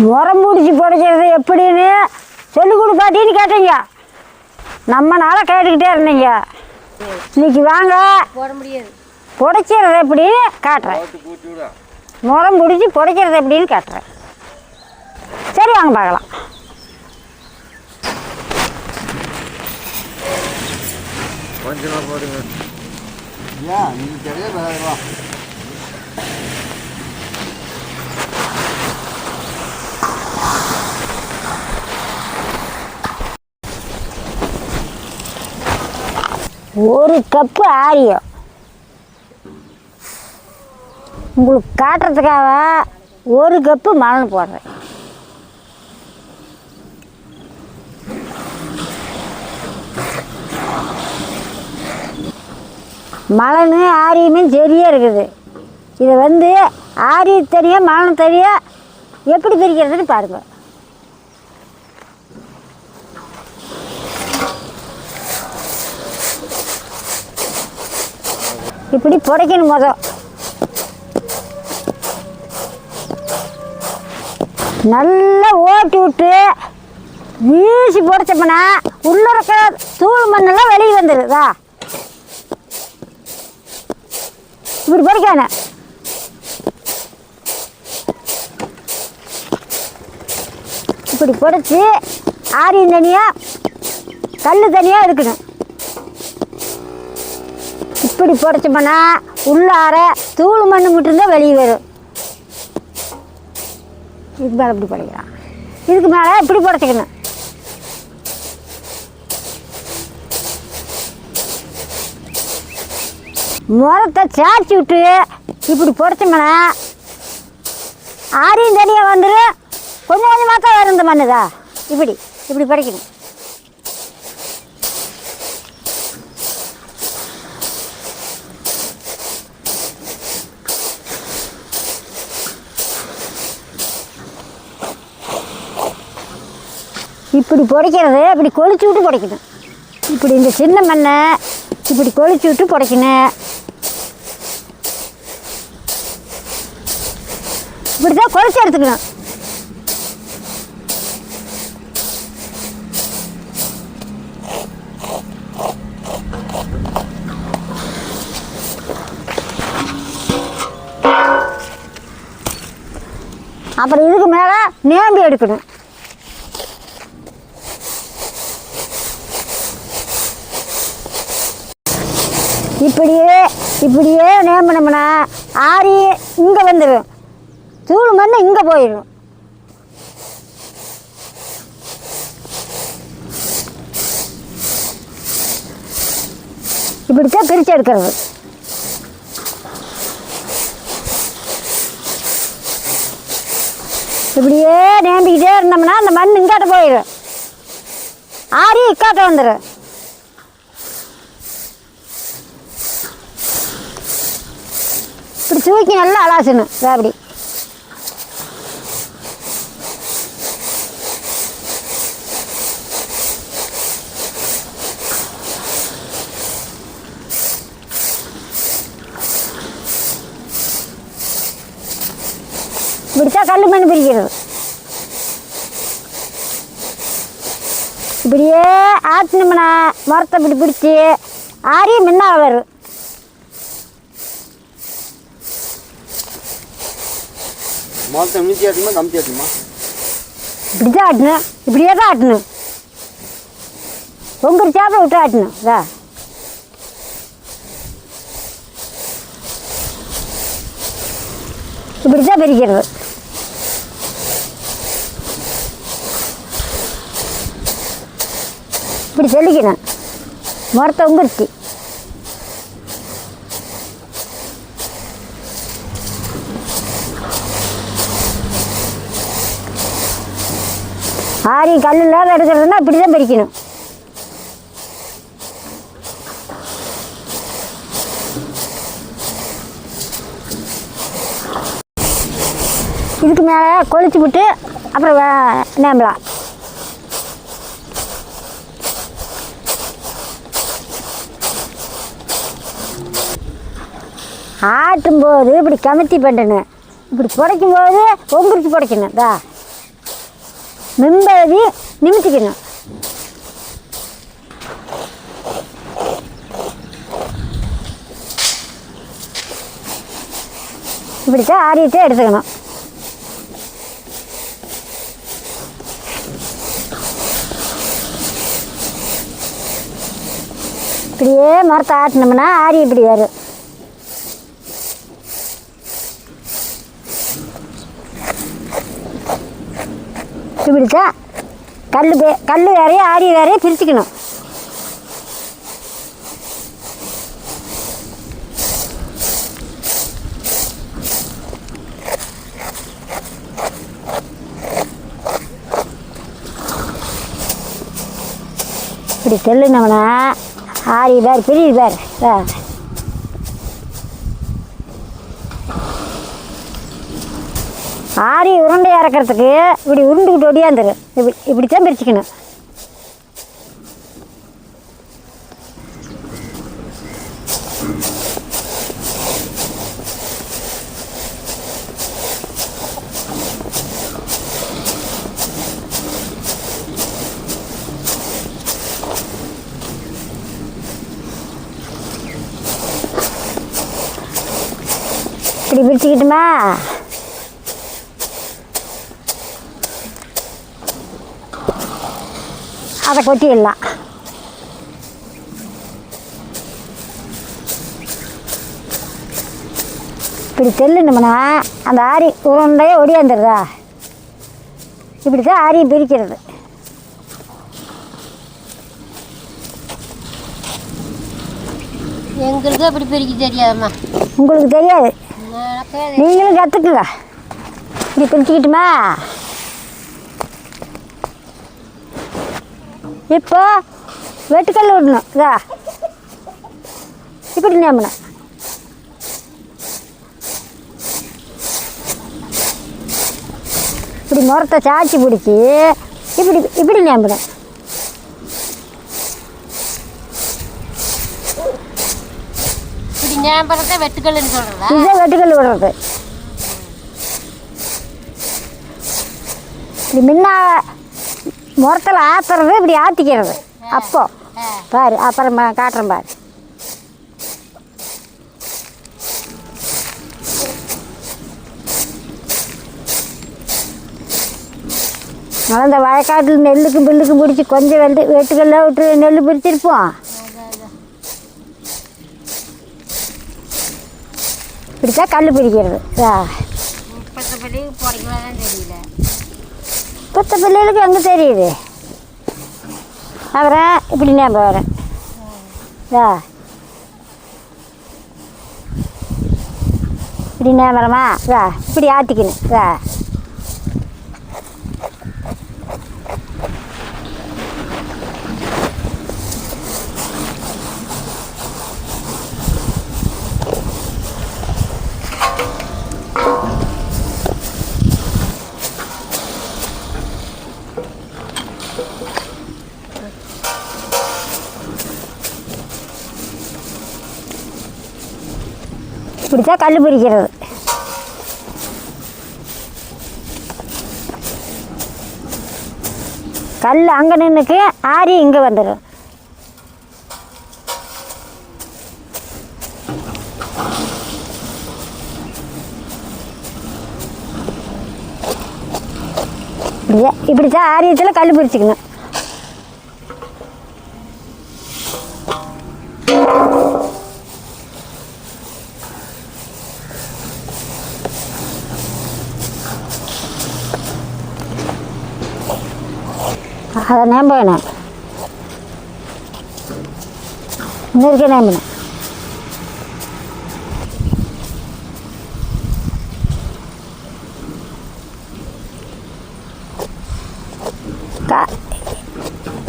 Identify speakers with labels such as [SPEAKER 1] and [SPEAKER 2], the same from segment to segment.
[SPEAKER 1] முறம் பிடிச்சி புடைக்கிறது எப்படின்னு சொல்லிக் கொடுப்பாட்டின்னு கேட்டீங்க. நம்மனால கேட்டுக்கிட்டே இருந்தீங்க. இன்னைக்கு வாங்க
[SPEAKER 2] போட முடியாது,
[SPEAKER 1] புடைக்கிறது எப்படின்னு காட்டுறேன். முறம் பிடிச்சி புடைக்கிறது எப்படின்னு காட்டுறேன். சரி வாங்க பார்க்கலாம்.
[SPEAKER 3] கொஞ்சமாக போடுங்க.
[SPEAKER 1] ஒரு கப்பு ஆரியம் உங்களுக்கு காட்டுறதுக்காக ஒரு கப்பு மணல் போடுறேன். மணல் ஆரியமே சரியாக இருக்குது. இதை ஆரிய தனியாக மணல் தனியாக எப்படி பிரிக்கிறதுன்னு பாருங்கள். இப்படி புடைக்கணும். நல்லா ஓட்டி விட்டு வீசி புடைச்சப்பனா உள்ள இருக்கிற தூள் மண்ணெல்லாம் வெளியே வந்துடுதா. இப்படி புடைக்கணும். இப்படி புடைச்சி ஆரியம் தனியாக கல் தனியாக இருக்கணும். இப்படி புடைச்சோம்னா உள்ளார தூள் மண்ணு மட்டும்தான் வெளியே வரும். இதுக்கு மேலே இப்படி புடைக்கலாம். இதுக்கு மேலே இப்படி புடைச்சிக்கணும். முறத்தை சாய்ச்சி விட்டு இப்படி புடைச்சோம்னா ஆரியம் தனியாக வந்துடும். கொஞ்சம் கொஞ்சமாக தான் வரும் இந்த மண்ணுதா. இப்படி இப்படி புடைக்கணும். இப்படி புடைக்கிறது இப்படி கொளிச்சு விட்டு புடைக்கணும். இப்படி இந்த சின்ன மண்ணை இப்படி கொளிச்சு விட்டு புடைக்கணும். இப்படி தான் கொளிச்சு எடுத்துக்கணும். அப்புறம் இதுக்கு மேலே நேம்பி எடுக்கணும். இப்படியே நேம்பினோம்னா ஆரி இங்கே வந்துடும். தூள் மண்ணு இங்கே போயிடும். இப்படித்தான் பிரித்து எடுக்கிறது. இப்படியே நேம்பிக்கிட்டே இருந்தோம்னா அந்த மண் இங்காட்ட போயிடும். ஆரி இக்காட்ட வந்துடும். இப்படி தூக்கி நல்லா அலாசணும். அப்படி இப்படித்தான் கல் மண் பிரிக்கிறது. இப்படியே ஆட்டினோம்னா மரத்தை இப்படி பிடிச்சி ஆரியம் முன்னால் வரும்.
[SPEAKER 3] மொத்தம் மிஞ்சி ஆட்டணுமா கம்பி ஆட்டணுமா?
[SPEAKER 1] இப்படி தான் ஆட்டணும். இப்படியே தான் ஆட்டணும். பொங்கல் சாப்பிட விட்டு ஆட்டணும். இப்படி தான் பிரிக்கிறது. இப்படி சொல்லிக்கணும். மரத்தை உங்கிருச்சு. ஆரி கல் இல்லாத எடுக்கிறதுனா இப்படி தான் பிரிக்கணும். இதுக்கு மேலே கொளிச்சு விட்டு அப்புறம் நேம்பலாம். ஆட்டும்போது இப்படி கமித்தி பண்ணணும். இப்படி புடைக்கும்போது பொங்குறிச்சு புடைக்கணும். மிம்பதி நிமித்திக்கணும். இப்படித்தான் ஆரியத்தை எடுத்துக்கணும். இப்படியே மரத்தை ஆட்டினோம்னா ஆரி இப்படி வரும். இப்படித்தான் கல் வேறையும் ஆரி வேறையும் பிரிச்சுக்கணும். இப்படி தெல்லுனோம்னா ஆரி பேர் பெரிய பேர். ஆரி உருண்டை இறக்கிறதுக்கு இப்படி உருண்டுக்கிட்டு ஒடியாந்துரு. இப்படித்தான் பிரிச்சுக்கணும். இப்படி பிரிச்சுக்கிட்டுமா அதை கொட்டிடலாம். இப்படி தெல்லுனோம்னா அந்த ஆரி உருண்டையே ஒடியாந்துடுதா. இப்படி தான் ஆரியை பிரிக்கிறது.
[SPEAKER 2] எங்களுக்கு அப்படி பிரிக்க தெரியாதம்மா.
[SPEAKER 1] உங்களுக்கு தெரியாது, நீங்களும் கற்றுக்குங்க. இப்படி பிரிச்சுக்கிட்டுமா இப்போ வெட்டுக்கல் விடணும். இதா இப்படி நேமணும். இப்படி முறத்தை சாய்ச்சி பிடிச்சி இப்படி நேமணும்.
[SPEAKER 2] இப்படி நேம்பரத்தை வெட்டுக்கல்னு சொல்கிறதா?
[SPEAKER 1] இதுதான் வெட்டுக்கல் விடுறது. இப்படி முன்னா முறத்தில் ஆத்துறது இப்படி ஆற்றிக்கிறது. அப்போ பாரு, அப்புறம் காட்டுறேன் பாரு. அதனால் இந்த வயக்காட்டில் நெல்லுக்கும் பில்லுக்கும் பிடிச்சி கொஞ்சம் வெட்டுக்கல்ல விட்டு நெல் பிரிச்சிருப்போம். இப்படித்தான் கல் பிரிக்கிறது. பத்த பிள்ளைகளுக்கு எங்கே தெரியுது. அப்புறம் இப்படி ஞாபகம் வரேன். இப்படி ஞாபகமா இப்படி ஆட்டிக்கணும். இப்படித்தான் கல் பிரிக்கிறது. கல் அங்கே நின்றுக்கு ஆரி இங்கே வந்துடும். இப்படித்தான் ஆரியத்தில் கல் பிரிச்சுக்கணும். அதை நம்பணும். இன்னொருக்கே நம்பணும்.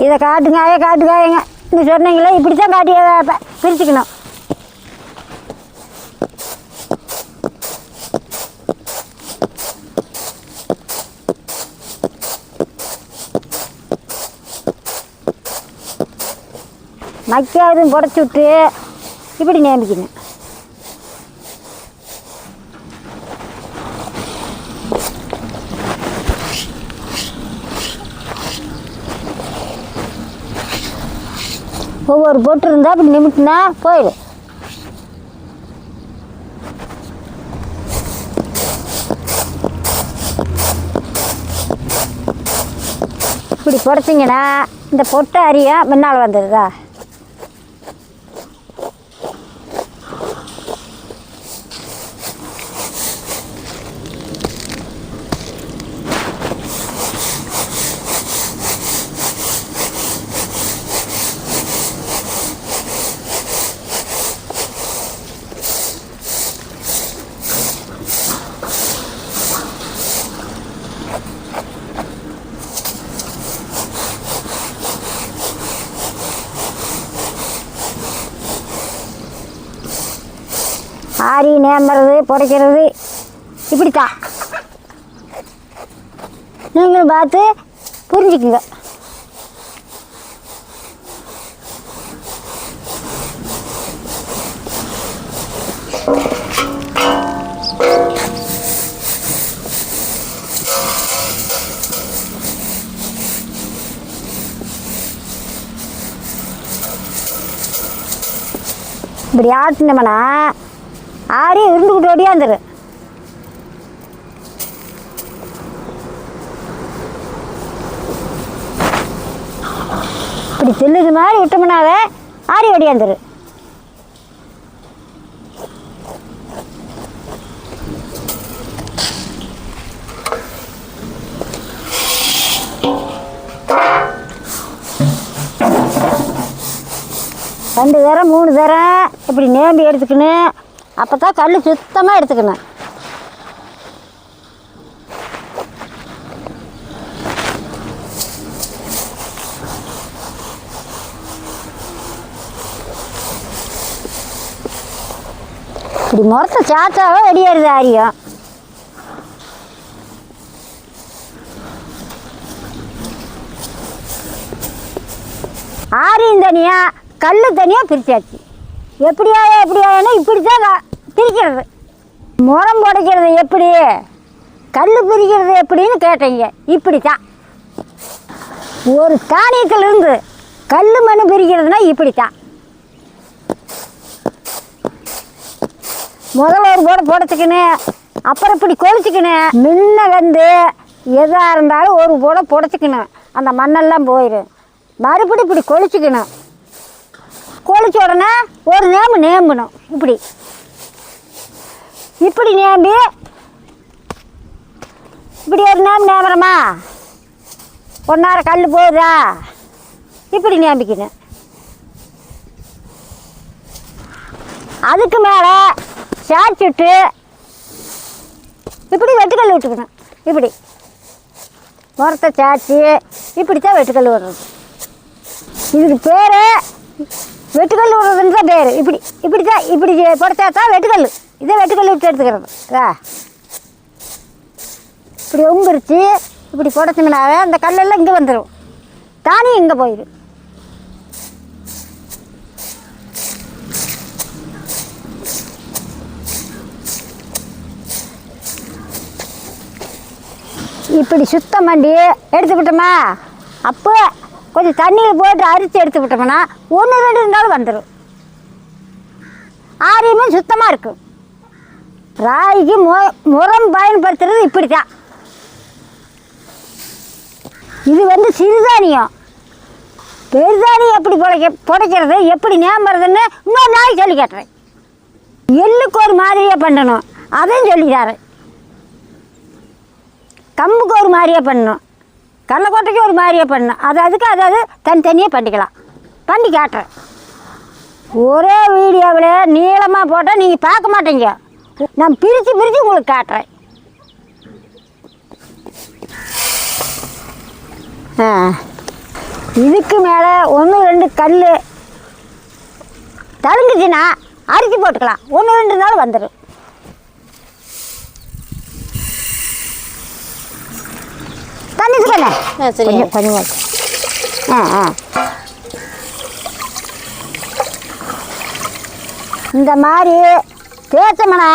[SPEAKER 1] இதை காட்டுக்காயங்க நீ சொன்னீங்களே, இப்படி தான் காட்டி பிரிச்சுக்கணும். மக்காதும் புடச்சி விட்டு இப்படி நேமிக்கணும். ஒவ்வொரு பொட்டு இருந்தால் அப்படி நிமிட்டினா போயிடும். இப்படி புடச்சிங்கன்னா இந்த பொட்டை அரியாக முன்னால் வந்துடுதா. ஆரி நேம்புறது புடைக்கிறது இப்படித்தான். நீங்களும் பார்த்து புரிஞ்சுக்குங்க. இப்படி ஆட்டினோம்னா ஆரி உருண்டுக்கிட்டு ஓடியாந்துரு. இப்படி தில்லுது மாதிரி விட்டோம்னாவே ஆரி ஓடியாந்துரு. ரெண்டு தரம் 3 தரம் இப்படி நேம்பி எடுத்துக்கணும். அப்போ தான் கல் சுத்தமாக எடுத்துக்கணும். இப்படி முறத்த சாச்சாவே வெளியேறுது ஆரியம். ஆரியும் தனியாக கல் தனியாக பிரித்தாச்சு. எப்படியானா இப்படி தான் பிரிக்கிறது. முறம் புடைக்கிறது எப்படி, கல் பிரிக்கிறது எப்படின்னு கேட்டீங்க. இப்படி தான் ஒரு தானியத்திலிருந்து கல் மண் பிரிக்கிறதுனா இப்படி தான். முதல்ல ஒரு போட புடைச்சிக்கணும், அப்புறம் இப்படி கொளிச்சிக்கணும். முன்ன வந்து எதாக இருந்தாலும் ஒரு போட புடைச்சிக்கணும், அந்த மண்ணெல்லாம் போயிடும். மறுபடி இப்படி கொளிச்சிக்கணும். கொளிச்ச உடனே ஒரு நேம்பணும். இப்படி இப்படி நேம்பி இப்படி ஒரு நேம்புறமா ஒன்னார கல் போகுதா, இப்படி நேம்பிக்கணும். அதுக்கு மேலே சாய்ச்சிட்டு இப்படி வெட்டுக்கல் விட்டுக்கணும். இப்படி முறத்தை சாய்ச்சி இப்படித்தான் வெட்டுக்கல் விடுறது. இதுக்கு பேர் வெட்டுக்கல் விடுறதுன்னு தான் பேர். இப்படி தான் இப்படி புடைச்சா தான் வெட்டுக்கல். இதே வெட்டுக்கல் விட்டு எடுத்துக்கிறது. இப்படி உம்பிரிச்சு இப்படி புடைச்சிங்கனாவே அந்த கல்லெல்லாம் இங்கே வந்துடும், தானே இங்கே போயிடும். இப்படி சுத்தம் பண்ணி எடுத்துக்கிட்டோமா, அப்போ கொஞ்சம் தண்ணியில் போட்டு அரிச்சு எடுத்துக்கிட்டோம்னா 1-2 நாள் வந்துடும். ஆரியுமே சுத்தமாக இருக்கும். ராகிக்கு முறம் பயன்படுத்துறது இப்படி தான். இது வந்து சிறுதானியம். பெருதானியம் எப்படி புடைக்கிறது, எப்படி நேம்புறதுன்னு இன்னொரு நாளைக்கு சொல்லி கேட்டுறேன். எள்ளுக்கு ஒரு மாதிரியாக பண்ணணும், அதையும் சொல்லித்தாரேன். கம்புக்கு ஒரு மாதிரியாக பண்ணணும், கடலைக்கொட்டைக்கு ஒரு மாதிரியாக பண்ணணும். அதாவது தனித்தனியாக பண்ணிக்கலாம். பண்ணி காட்டுறேன். ஒரே வீடியோவில் நீளமாக போட்டால் நீங்கள் பார்க்க மாட்டீங்க. நான் பிரித்து உங்களுக்கு காட்டுறேன். இதுக்கு மேலே 1-2 கல் தழுங்குச்சுன்னா அரிசி போட்டுக்கலாம். 1-2 நாள் வந்துடும். தண்ணி சுக்கண்ணே கொஞ்சம் இந்த மாதிரி தேய்ச்சோம்னா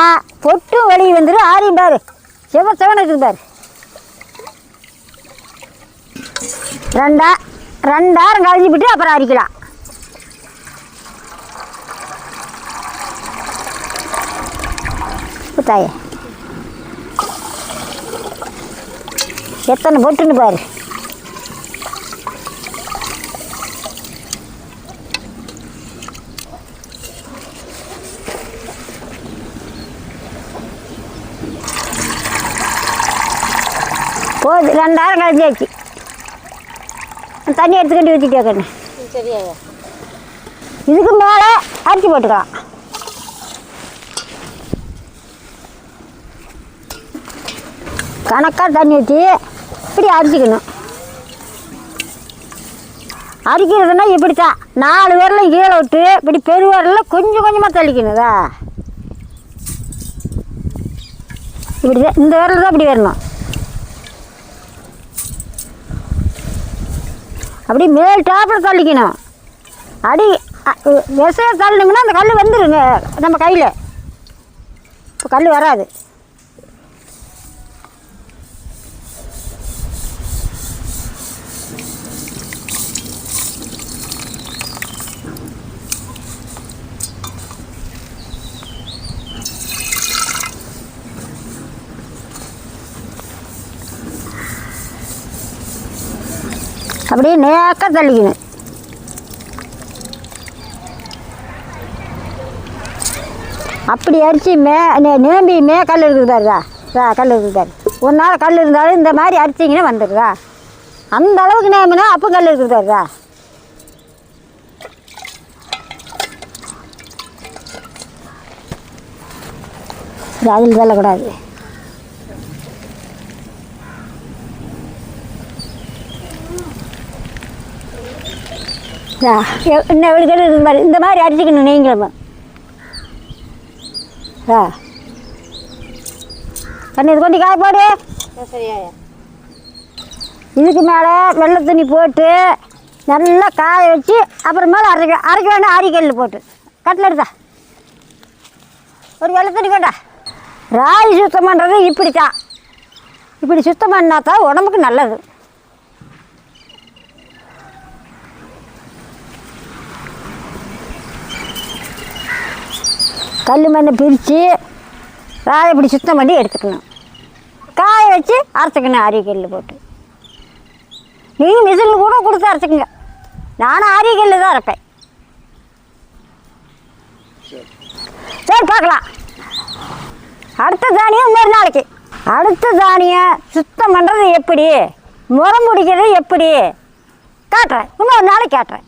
[SPEAKER 1] பொட்டும் வெளியே வந்துடும். ஆரியும் பாரு செவன் இருக்குது பாரு. 2 வாரம் கழிஞ்சு விட்டு அப்புறம் அரிக்கலாம். தாயே எத்தனை பொட்டுன்னு பாரு. போகுது 2000 கழிச்சாச்சு. தண்ணி எடுத்துக்கிட்டு ஊற்றிட்டே கண்ணு.
[SPEAKER 2] சரியாயா?
[SPEAKER 1] இதுக்கு மேலே அரிசி போட்டுக்கலாம். கணக்காக தண்ணி ஊற்றி இப்படி அரிச்சிக்கணும். அரிக்கிறதுனா இப்படி தான் 4 விரலும் கீழே விட்டு இப்படி பெருவிரலில் கொஞ்சம் கொஞ்சமாக தள்ளிக்கணுதா. இப்படி தான் இந்த விரல் தான் இப்படி வரணும். அப்படி மேல் டாப்பில் தள்ளிக்கணும். அடி விசையை தள்ளினோம்னா அந்த கல் வந்துடுங்க நம்ம கையில். இப்போ கல் வராது. அப்படியே நேக்காக தள்ளிக்கணும். அப்படி அரிசி நேம்பி கல் இருக்குது பாருதா. கல் இருக்குது பாரு. ஒரு நாள் கல் இருந்தாலும் இந்த மாதிரி அரிசிங்கன்னா வந்துடுதா. அந்த அளவுக்கு நேம்பினா அப்போ கல் இருக்குது பாருதா. அதில் தள்ளக்கூடாது. இன்னும் எவ்வளோ கல் இருக்குது பாரு. இந்த மாதிரி அரிசிக்கணும் நீங்களும். தண்ணி இது கொண்டு காய போடு.
[SPEAKER 2] சரியாயா?
[SPEAKER 1] இதுக்கு மேலே வெள்ளை துணி போட்டு நல்லா காய வச்சு அப்புறமேல அரைக்க வேண்டாம். ஆரிக்கல் போட்டு கட்டில் எடுத்தா ஒரு வெள்ளை துணி கொண்டா. ராகி சுத்தம் பண்ணுறது இப்படி தான். இப்படி சுத்தம் பண்ணால் தான் உடம்புக்கு நல்லது. கல் மண்ணை பிரித்து ராயை இப்படி சுத்தம் பண்ணி எடுத்துக்கணும். காய வச்சு அரைச்சிக்கணும் ஆரியக்கல்லில் போட்டு. நீங்கள் மிஷினில் கூட கொடுத்து அரைச்சிக்கங்க. நானும் ஆரியக்கல்லில் தான் அரைப்பேன். சரி பார்க்கலாம். அடுத்த தானியம் இன்னொரு நாளைக்கு. அடுத்த தானியம் சுத்தம் பண்ணுறது எப்படி, முறம் முடிக்கிறது எப்படி காட்டுறேன். இன்னொரு நாளைக்கு காட்டுறேன்.